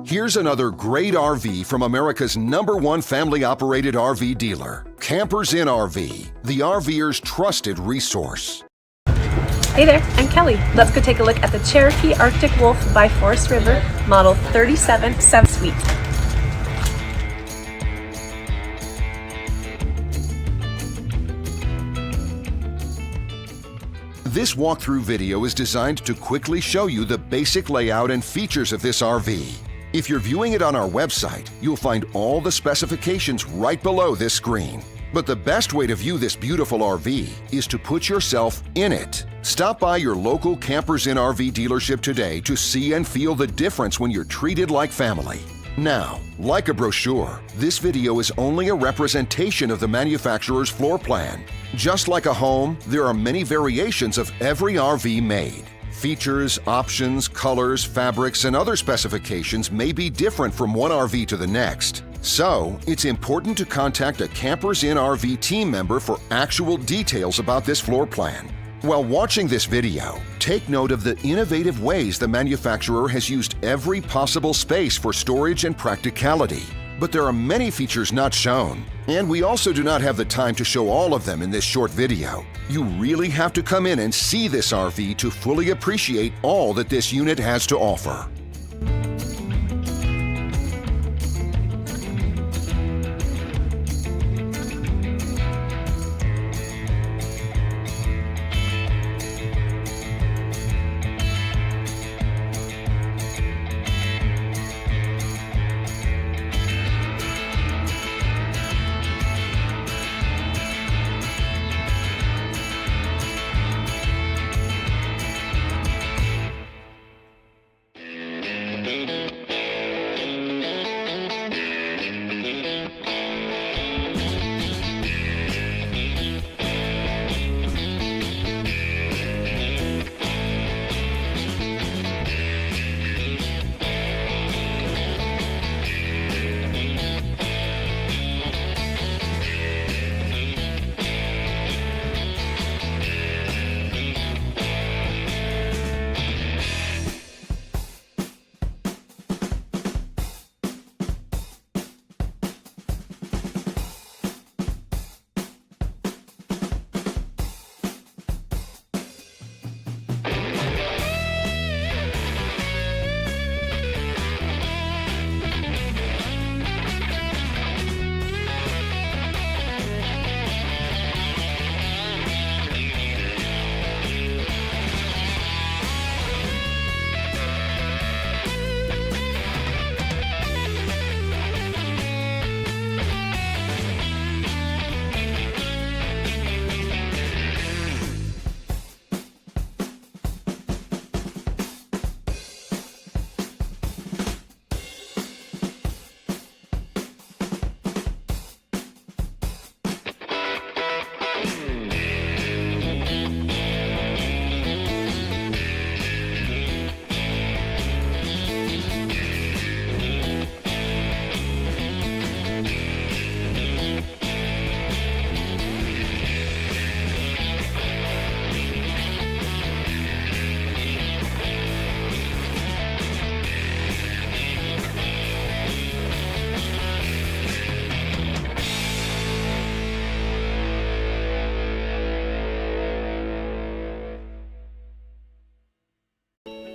Here's another great RV from America's #1 family-operated RV dealer, Campers Inn RV, the RVer's trusted resource. Hey there, I'm Kelly. Let's go take a look at the Cherokee Arctic Wolf by Forest River, model 3770 Suite. This walkthrough video is designed to quickly show you the basic layout and features of this RV. If you're viewing it on our website, you'll find all the specifications right below this screen. But the best way to view this beautiful RV is to put yourself in it. Stop by your local Campers Inn RV dealership today to see and feel the difference when you're treated like family. Now, like a brochure, this video is only a representation of the manufacturer's floor plan. Just like a home, there are many variations of every RV made. Features, options, colors, fabrics, and other specifications may be different from one RV to the next. So, it's important to contact a Campers Inn RV team member for actual details about this floor plan. While watching this video, take note of the innovative ways the manufacturer has used every possible space for storage and practicality. But there are many features not shown, and we also do not have the time to show all of them in this short video. You really have to come in and see this RV to fully appreciate all that this unit has to offer.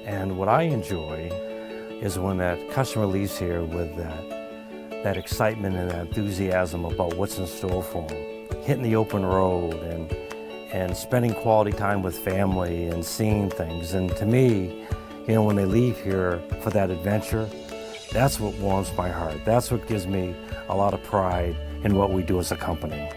And what I enjoy is when that customer leaves here with that excitement and that enthusiasm about what's in store for them. Hitting the open road and spending quality time with family and seeing things. And to me, you know, when they leave here for that adventure, that's what warms my heart. That's what gives me a lot of pride in what we do as a company.